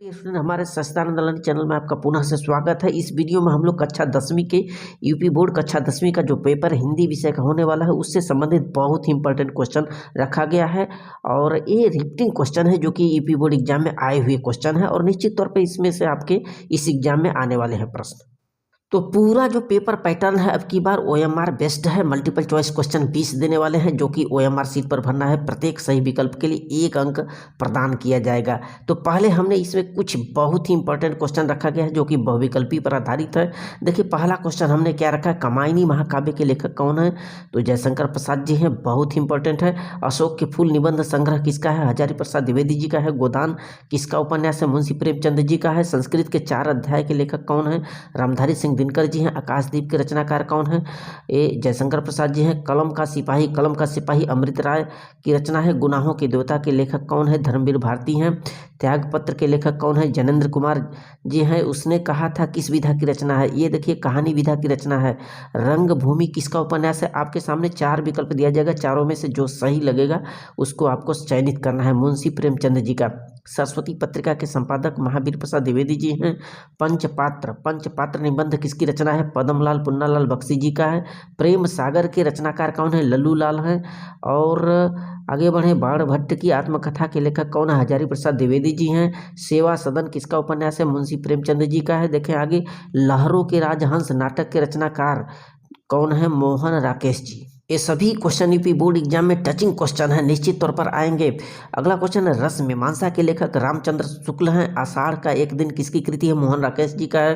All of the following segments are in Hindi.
स्टूडेंट, हमारे सच्चिदानंद लर्निंग चैनल में आपका पुनः से स्वागत है। इस वीडियो में हम लोग कक्षा 10वीं के यूपी बोर्ड कक्षा 10वीं का जो पेपर हिंदी विषय का होने वाला है उससे संबंधित बहुत ही इंपॉर्टेंट क्वेश्चन रखा गया है। और ये रिपीटिंग क्वेश्चन है जो कि यूपी बोर्ड एग्जाम में आए हुए क्वेश्चन है और निश्चित तौर पर इसमें से आपके इस एग्जाम में आने वाले हैं प्रश्न। तो पूरा जो पेपर पैटर्न है अब की बार ओएमआर बेस्ड है। मल्टीपल चॉइस क्वेश्चन 20 देने वाले हैं जो कि ओएमआर सीट पर भरना है। प्रत्येक सही विकल्प के लिए 1 अंक प्रदान किया जाएगा। तो पहले हमने इसमें कुछ बहुत ही इंपॉर्टेंट क्वेश्चन रखा गया है जो कि बहुविकल्पी पर आधारित है। देखिए पहला क्वेश्चन हमने क्या रखा है, कमायनी महाकाव्य के लेखक कौन है? तो जयशंकर प्रसाद जी हैं, बहुत ही इंपॉर्टेंट है। अशोक के फूल निबंध संग्रह किसका है? हजारी प्रसाद द्विवेदी जी का है। गोदान किसका उपन्यास है? मुंशी प्रेमचंद जी का है। संस्कृत के 4 अध्याय के लेखक कौन है? रामधारी सिंह दिनकर जी हैं। आकाशदीप के रचनाकार कौन है? ये जयशंकर प्रसाद जी हैं। कलम का सिपाही अमृत राय की रचना है। गुनाहों के देवता के लेखक कौन है? धर्मवीर भारती हैं। त्यागपत्र के लेखक कौन है? जैनेन्द्र कुमार जी हैं। उसने कहा था किस विधा की रचना है? ये देखिए कहानी विधा की रचना है। रंगभूमि किसका उपन्यास है? आपके सामने 4 विकल्प दिया जाएगा, चारों में से जो सही लगेगा उसको आपको चयनित करना है। मुंशी प्रेमचंद जी का। सरस्वती पत्रिका के संपादक महावीर प्रसाद द्विवेदी जी हैं। पंचपात्र निबंध किसकी रचना है? पद्मलाल पुन्नालाल बख्शी जी का है। प्रेम सागर के रचनाकार कौन है? लल्लू लाल हैं। और आगे बढ़े, बाणभट्ट की आत्मकथा के लेखक कौन है? हजारी प्रसाद द्विवेदी जी हैं। सेवा सदन किसका उपन्यास है? मुंशी प्रेमचंद जी का है। देखें आगे, लहरों के राजहंस नाटक के रचनाकार कौन है? मोहन राकेश जी। ये सभी क्वेश्चन यूपी बोर्ड एग्जाम में टचिंग क्वेश्चन है, निश्चित तौर पर आएंगे। अगला क्वेश्चन है, रस मीमांसा के लेखक रामचंद्र शुक्ल हैं। आषाढ़ का एक दिन किसकी कृति है? मोहन राकेश जी का है।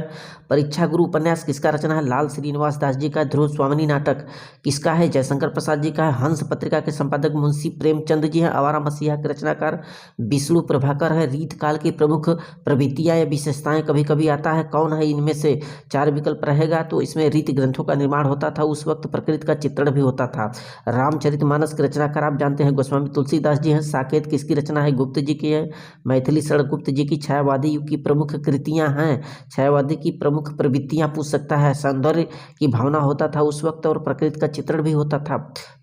परीक्षा गुरु उपन्यास किसका रचना है? लाल श्रीनिवास दास जी का। ध्रुव स्वामिनी नाटक किसका है? जयशंकर प्रसाद जी का है। हंस पत्रिका के संपादक मुंशी प्रेमचंद जी हैं। आवारा मसीहा के रचनाकार विष्णु प्रभाकर है। रीत काल की प्रमुख प्रवृत्तियां या विशेषताएं कभी कभी आता है, कौन है? इनमें से 4 विकल्प रहेगा। तो इसमें रीति ग्रंथों का निर्माण होता था, उस वक्त प्रकृति का चित्रण भी होता था। रामचरितमानस के रचनाकार आप जानते हैं गोस्वामी तुलसीदास जी हैं। साकेत किसकी रचना है? गुप्त जी की है। मैथिली शरण गुप्त जी की। छायावादी युग की प्रमुख कृतियां हैं। छायावादी की प्रमुख प्रवृत्तियां पूछ सकता है। सौंदर्य की भावना होता था उस वक्त और प्रकृति का चित्रण भी होता था।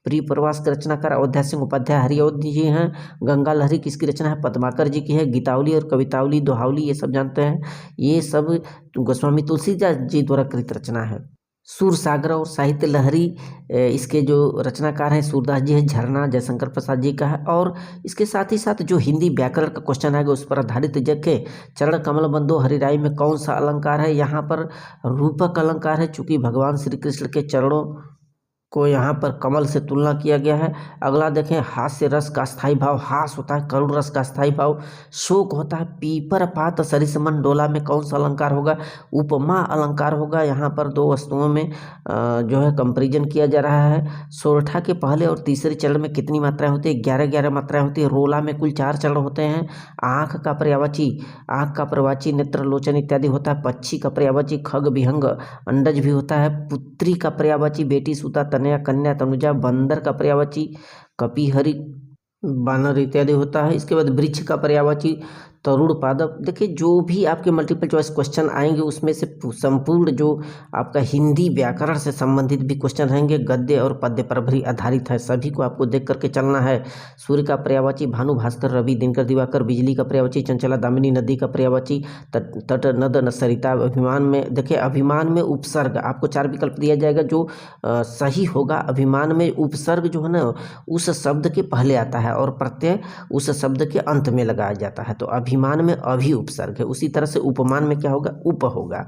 प्रिय प्रवास के रचनाकार अयोध्या सिंह उपाध्याय हरिऔध जी हैं। गंगा लहरी किसकी रचना है? पद्माकर जी की है। गीतावली और कवितावली, दोहावली ये सब जानते हैं, ये सब गोस्वामी तुलसीदास जी द्वारा कृत रचना है। सूरसागर और साहित्य लहरी इसके जो रचनाकार हैं सूरदास जी हैं। झरना जयशंकर प्रसाद जी का है। और इसके साथ ही साथ जो हिंदी व्याकरण का क्वेश्चन आएगा उस पर आधारित जगह चरण कमल बंदो हरिराई में कौन सा अलंकार है? यहाँ पर रूपक अलंकार है, चूंकि भगवान श्री कृष्ण के चरणों को यहाँ पर कमल से तुलना किया गया है। अगला देखें, हास्य रस का स्थायी भाव, हास होता है करुण रस का स्थायी भाव। शोक होता है पीपर पात सरिसमन डोला में कौन सा अलंकार होगा? उपमा अलंकार होगा। यहाँ पर 2 वस्तुओं में जो है कंपैरिजन किया जा रहा है। सोरठा के पहले और तीसरे चरण में कितनी मात्राएं होती है? 11 मात्राएं होती है। रोला में कुल 4 चरण होते हैं। आँख का पर्यायवाची नेत्र लोचन इत्यादि होता है। पक्षी का पर्यायवाची खग विहंग अंडज भी होता है। पुत्री का पर्यायवाची बेटी सुता तनया कन्या तनुजा। बंदर का पर्यायवाची कपिहरी बानर इत्यादि होता है। इसके बाद वृक्ष का पर्यायवाची तरुण पादप। देखिए जो भी आपके मल्टीपल चॉइस क्वेश्चन आएंगे उसमें से संपूर्ण जो आपका हिंदी व्याकरण से संबंधित भी क्वेश्चन रहेंगे, गद्य और पद्य पर भी आधारित है, सभी को आपको देख करके चलना है। सूर्य का पर्यायवाची भानु भास्कर रवि दिनकर दिवाकर। बिजली का पर्यायवाची चंचला दामिनी। नदी का पर्यायवाची तट नद सरिता। अभिमान में देखिए, अभिमान में उपसर्ग आपको 4 विकल्प दिया जाएगा, जो सही होगा। अभिमान में उपसर्ग जो है ना उस शब्द के पहले आता है और प्रत्यय उस शब्द के अंत में लगाया जाता है। तो अभिमान में अभी उपसर्ग है। उसी तरह से उपमान में क्या होगा? उप होगा।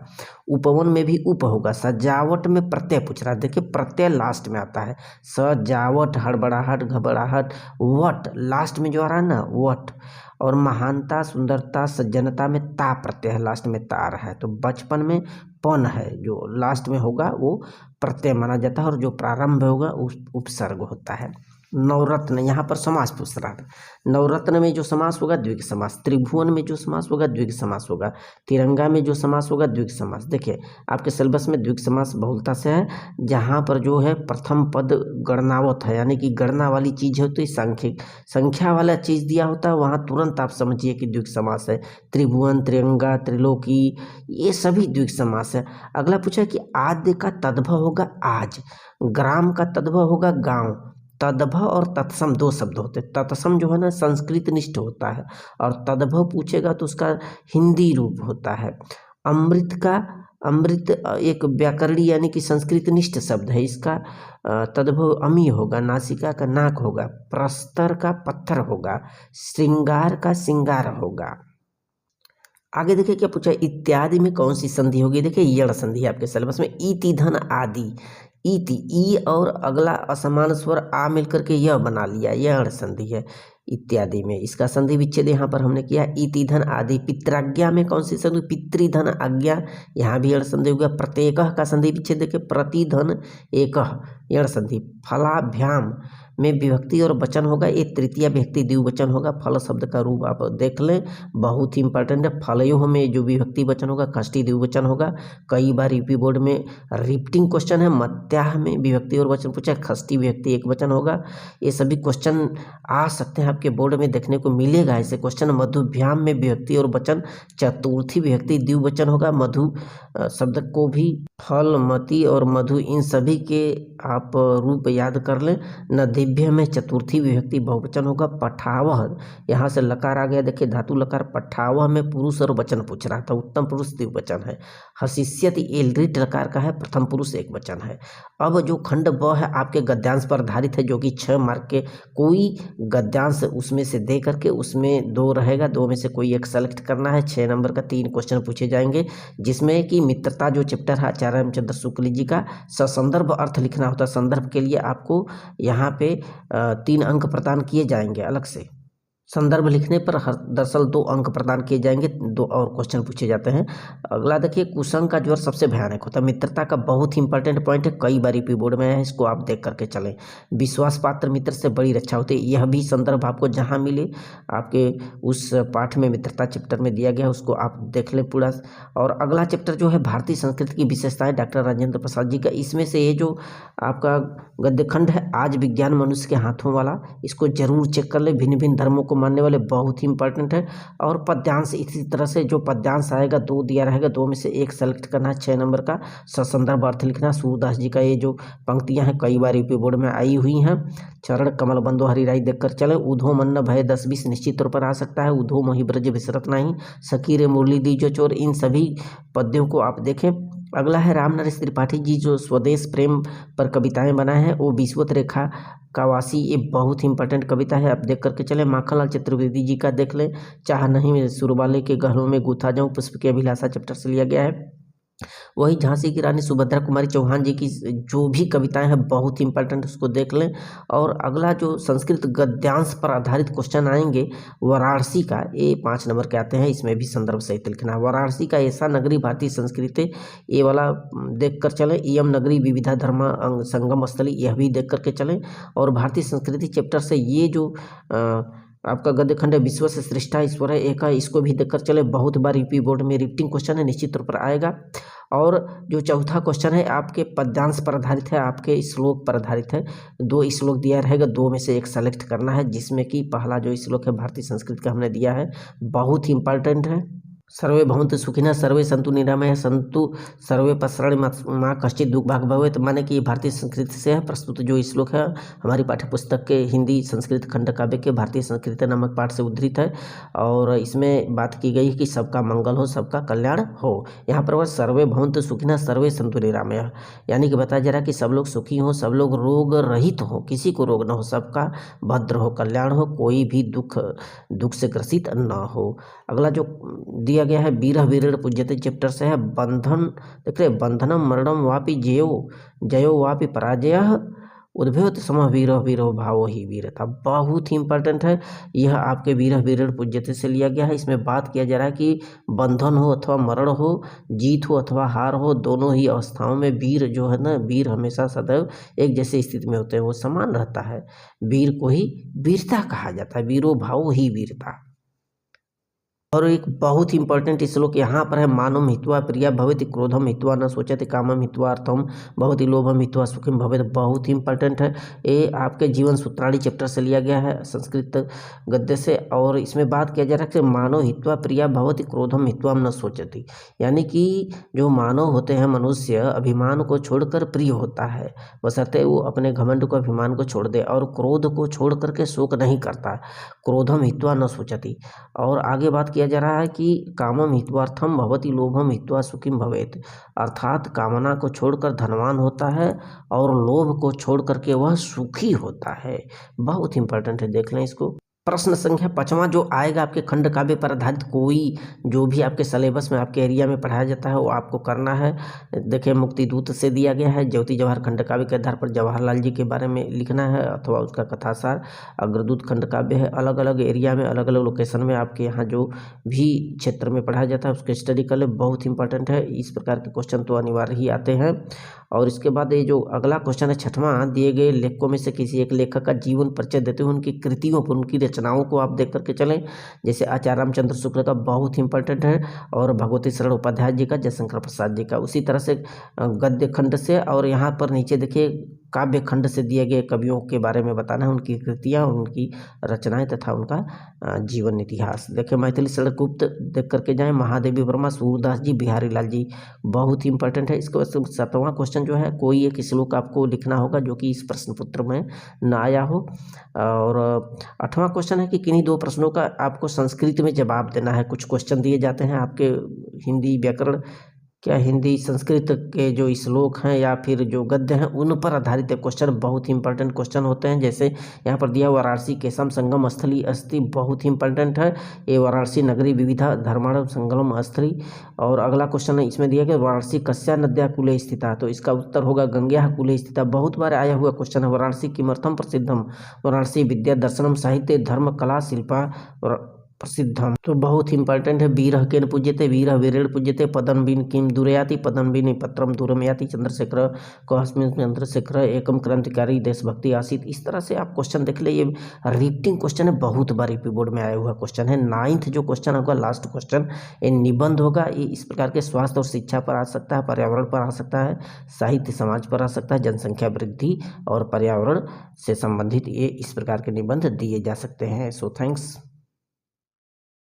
उपवन में भी उप होगा। सजावट में प्रत्यय पूछ रहा है, देखिए प्रत्यय लास्ट में आता है। सजावट, हड़बड़ाहट, घबराहट, वट लास्ट में जो आ रहा है ना वट। और महानता, सुंदरता, सज्जनता में ता प्रत्यय है, लास्ट में ता रहा है। तो बचपन में पन है, जो लास्ट में होगा वो प्रत्यय माना जाता है और जो प्रारंभ होगा उस उपसर्ग होता है। नवरत्न, यहाँ पर समास पूछ रहा है। नवरत्न में जो समास होगा द्विग समास। त्रिभुवन में जो समास होगा द्विग समास होगा। तिरंगा में जो समास होगा द्विग समास। देखिए आपके सिलेबस में द्विग समास बहुलता से है, जहाँ पर जो है प्रथम पद गणनावत है, यानी कि गणना वाली चीज़ है, तो संख्या वाला चीज़ दिया होता है, वहाँ तुरंत आप समझिए कि द्विग समास है। त्रिभुवन, त्रिरंगा, त्रिलोकी ये सभी द्विग समास है। अगला पूछा कि आद्य का तद्भव होगा आज, ग्राम का तद्भव होगा गाँव, तद्भव और तत्सम दो शब्द होते हैं। तत्सम जो है ना संस्कृत निष्ठ होता है और तद्भव पूछेगा तो उसका हिंदी रूप होता है। अमृत एक व्याकरणीय यानी कि संस्कृत निष्ठ शब्द है। इसका तद्भव अमी होगा, नासिका का नाक होगा, प्रस्तर का पत्थर होगा, श्रृंगार का सिंगार होगा। आगे देखिए क्या पूछा, इत्यादि में कौन सी संधि होगी। देखिए यण संधि है आपके सिलेबस में। इति धन आदि, इति ई और अगला असमान स्वर आ मिलकर के यह बना लिया, यह अण संधि है। इत्यादि में इसका संधि विच्छेद यहाँ पर हमने किया। इति धन आदि। पित्राज्ञा में कौन सी संधि, पितृधन आज्ञा, यहाँ भी अण संधि हो गया। प्रत्येकः का संधि विच्छेद देखिए, प्रतिधन एकः, यण संधि। फलाभ्याम में विभक्ति और वचन होगा, ये तृतीय विभक्ति द्विवचन होगा। फल शब्द का रूप आप देख लें, बहुत ही इंपॉर्टेंट है। फलयोः में जो विभक्ति वचन होगा षष्ठी द्विवचन होगा। कई बार यूपी बोर्ड में रिपीटिंग क्वेश्चन है। मत्याह में विभक्ति और वचन पूछा, षष्ठी विभक्ति एक वचन होगा। ये सभी क्वेश्चन आ सकते हैं आपके बोर्ड में, देखने को मिलेगा ऐसे क्वेश्चन। मधुभ्याम में विभक्ति और वचन चतुर्थी विभक्ति द्विवचन होगा। मधु शब्द को भी फल, मति और मधु इन सभी के आप रूप याद कर लें। नदिभ्य में चतुर्थी विभक्ति बहुवचन होगा। पठावह, यहाँ से लकार आ गया, देखिए धातु लकार। पठावह में पुरुष और वचन पूछ रहा था, उत्तम पुरुष द्विवचन है। हसिष्यति एलृट लकार का है, प्रथम पुरुष एक वचन है। अब जो खंड ब है आपके गद्यांश पर आधारित है, जो कि 6 मार्क के कोई गद्यांश उसमें से दे करके उसमें 2 रहेगा, 2 में से कोई एक सेलेक्ट करना है। 6 नंबर का 3 क्वेश्चन पूछे जाएंगे, जिसमें कि मित्रता जो चैप्टर है आचार्य रामचंद्र शुक्ल जी का, ससंदर्भ अर्थ लिखना होता है। संदर्भ के लिए आपको यहाँ पे 3 अंक प्रदान किए जाएंगे अलग से। संदर्भ लिखने पर दरअसल 2 अंक प्रदान किए जाएंगे, 2 और क्वेश्चन पूछे जाते हैं। अगला देखिए, कुसंग का ज्वर सबसे भयानक होता है। मित्रता का बहुत ही इंपॉर्टेंट पॉइंट है, कई बार यूपी बोर्ड में है, इसको आप देख करके चलें। विश्वास पात्र मित्र से बड़ी रक्षा होती है, यह भी संदर्भ आपको जहाँ मिले आपके उस पाठ में मित्रता चैप्टर में दिया गया, उसको आप देख लें पूरा। और अगला चैप्टर जो है भारतीय संस्कृति की विशेषताएं, डॉक्टर राजेंद्र प्रसाद जी का। इसमें से ये जो आपका गद्यखंड है आज विज्ञान मनुष्य के हाथों वाला, इसको जरूर चेक कर ले। भिन्न भिन्न धर्मों को मानने वाले, बहुत ही इंपॉर्टेंट है। और पद्यांश इसी तरह से जो पद्यांश आएगा 2 दिया रहेगा, 2 में से एक सेलेक्ट करना है। 6 नंबर का ससंदर्भ अर्थ लिखना। सूरदास जी का ये जो पंक्तियां हैं कई बार यूपी बोर्ड में आई हुई हैं। चरण कमल बंदो हरिराई देखकर चले। उधो मन भय 10-20 निश्चित तौर पर आ सकता है। उधो मोहि ब्रज विसरत नहीं, सकीरे मुरली दीजो चोर, इन सभी पद्यों को आप देखें। अगला है राम नरेश त्रिपाठी जी जो स्वदेश प्रेम पर कविताएं बनाए हैं, वो विश्वत रेखा कावासी, ये बहुत ही इंपॉर्टेंट कविता है, आप देख करके चले। माखनलाल चतुर्वेदी जी का देख लें। चाह नहीं मैं सुरबाले के गहलों में गूथा जाऊं, पुष्प की अभिलाषा चैप्टर से लिया गया है। वही झांसी की रानी सुभद्रा कुमारी चौहान जी की जो भी कविताएं हैं बहुत इंपॉर्टेंट, उसको देख लें। और अगला जो संस्कृत गद्यांश पर आधारित क्वेश्चन आएंगे, वाराणसी का, ये 5 नंबर के आते हैं, इसमें भी संदर्भ सहित लिखना है। वाराणसी का ऐसा नगरी भारतीय संस्कृति, ये वाला देख कर चलें। इयम नगरी विविधा धर्म संगम स्थली, यह भी देख करके चलें। और भारतीय संस्कृति चैप्टर से ये जो आपका गद्य खंड है, विश्व से श्रेष्ठा ईश्वर है एक है, इसको भी देखकर चले। बहुत बार यूपी बोर्ड में रिपीटिंग क्वेश्चन है, निश्चित तौर पर आएगा। और जो चौथा क्वेश्चन है आपके पद्यांश पर आधारित है, आपके श्लोक पर आधारित है। 2 श्लोक दिया रहेगा, 2 में से एक सेलेक्ट करना है, जिसमें कि पहला जो श्लोक है भारतीय संस्कृत का हमने दिया है, बहुत ही इंपॉर्टेंट है। सर्वे भवन्तु सुखिनः सर्वे सन्तु निरामयः सन्तु सर्वे पसराणि मा कश्चित् दुःख भाग् भवेत्, माने कि भारतीय संस्कृति से है प्रस्तुत जो श्लोक है हमारी पाठ्य पुस्तक के हिंदी संस्कृत खंड काव्य के भारतीय संस्कृति नामक पाठ से उद्धृत है। और इसमें बात की गई है कि सबका मंगल हो, सबका कल्याण हो। यहाँ पर वह सर्वे भवन्तु सुखिनः सर्वे सन्तु निरामयः, यानी कि बताया जा रहा है कि सब लोग सुखी हों, सब लोग रोग रहित हो, किसी को रोग न हो, सबका भद्र हो, कल्याण हो, कोई भी दुख से ग्रसित न हो। अगला जो दिया गया है वीरः वीरेण पूज्यते चैप्टर से है। बंधन देख रहे, बंधनम मरणम वापि जयो वापि पराजयः उद्भवति समः वीरः वीरो भावो ही वीरता, बहुत ही इंपॉर्टेंट है। यह आपके वीरः वीरेण पूज्यते से लिया गया है। इसमें बात किया जा रहा है कि बंधन हो अथवा मरण हो, जीत हो अथवा हार हो, दोनों ही अवस्थाओं में वीर जो है ना, वीर हमेशा सदैव एक जैसे स्थिति में होते हैं, वो समान रहता है। वीर को ही वीरता कहा जाता है, वीरो भावो ही वीरता। और एक बहुत ही इंपॉर्टेंट श्लोक यहाँ पर है, मानवम हित्वा प्रिया भवेति क्रोधम हित्वा न सोचति कामम हित्वा अर्थम भवति लोभम हित्वा सुखम भवेति। बहुत ही इंपॉर्टेंट है, ये आपके जीवन सूत्राणी चैप्टर से लिया गया है संस्कृत गद्य से। और इसमें बात किया जा रहा है कि मानव हित्वा प्रिया भवति क्रोधम हित्वा न सोचति, यानी कि जो मानव होते हैं मनुष्य अभिमान को छोड़कर प्रिय होता है, बशर्ते वो अपने घमंड को अभिमान को छोड़ दे, और क्रोध को छोड़ करके शोक नहीं करता, क्रोधम हित्वा न सोचति। और आगे बात किया जा रहा है कि कामम हित्वार्थम भवति लोभम हित्वा सुखिम भवेत, अर्थात कामना को छोड़कर धनवान होता है और लोभ को छोड़ करके वह सुखी होता है। बहुत इंपॉर्टेंट है, देख लें इसको। प्रश्न संख्या 5वां जो आएगा आपके खंड काव्य पर आधारित कोई जो भी आपके सिलेबस में आपके एरिया में पढ़ाया जाता है वो आपको करना है। देखिए मुक्तिदूत से दिया गया है, ज्योति जवाहर खंड काव्य के आधार पर जवाहरलाल जी के बारे में लिखना है अथवा उसका कथासार। अग्रदूत खंड काव्य है, अलग अलग एरिया में अलग अलग लोकेशन में आपके यहाँ जो भी क्षेत्र में पढ़ाया जाता है उसके स्टडी कर ले, बहुत इंपॉर्टेंट है। इस प्रकार के क्वेश्चन तो अनिवार्य ही आते हैं। और इसके बाद ये जो अगला क्वेश्चन है 6वां, दिए गए लेखकों में से किसी एक लेखक का जीवन परिचय देते हुए उनकी कृतियों पर उनकी रचनाओं को आप देख करके चलें। जैसे आचार्य रामचंद्र शुक्ल का बहुत इंपॉर्टेंट है, और भगवती शरण उपाध्याय जी का, जयशंकर प्रसाद जी का। उसी तरह से गद्य खंड से, और यहाँ पर नीचे देखिए काव्य खंड से दिए गए कवियों के बारे में बताना है, उनकी कृतियाँ, उनकी रचनाएं तथा उनका जीवन इतिहास। देखिए मैथिली शरण गुप्त देख करके जाएँ, महादेवी वर्मा, सूरदास जी, बिहारी लाल जी, बहुत ही इंपॉर्टेंट है। इसके बाद 7वां क्वेश्चन जो है, कोई एक श्लोक आपको लिखना होगा जो कि इस प्रश्न पत्र में ना आया हो। और 8वां क्वेश्चन है कि किन्हीं 2 प्रश्नों का आपको संस्कृत में जवाब देना है। कुछ क्वेश्चन दिए जाते हैं आपके हिंदी व्याकरण, क्या हिंदी संस्कृत के जो श्लोक हैं या फिर जो गद्य हैं उन पर आधारित क्वेश्चन बहुत ही इंपॉर्टेंट क्वेश्चन होते हैं। जैसे यहाँ पर दिया वाराणसी केशम संगम स्थली अस्ति, बहुत ही इंपॉर्टेंट है ये, वाराणसी नगरी विविधा धर्माण संगम स्थली। और अगला क्वेश्चन है इसमें दिया गया वाराणसी कस्या नद्या कुले स्थिता, तो इसका उत्तर होगा गंग्या कुले स्थिता। बहुत बार आया हुआ क्वेश्चन है, वाराणसी किमर्थम प्रसिद्धम, वाराणसी विद्या दर्शनम साहित्य धर्म कला शिल्पा प्रसिद्धम, तो बहुत इंपॉर्टेंट है। वीरः केन पूज्यते, वीरः वीरेण पूज्यते, पदन्विन किम दूरयाति, पदन्विन पत्रम दूरम याति, चंद्रशेखर कस्मिन् चंद्रशेखर एकम क्रांतिकारी देशभक्ति आसीत। इस तरह से आप क्वेश्चन देख ले, ये रिपीटिंग क्वेश्चन है, बहुत बार यूपी बोर्ड में आया हुआ क्वेश्चन है। 9th जो क्वेश्चन होगा लास्ट क्वेश्चन, ये निबंध होगा। ये इस प्रकार के स्वास्थ्य और शिक्षा पर आ सकता है, पर्यावरण पर आ सकता है, साहित्य समाज पर आ सकता है, जनसंख्या वृद्धि और पर्यावरण से संबंधित ये इस प्रकार के निबंध दिए जा सकते हैं। So thanks.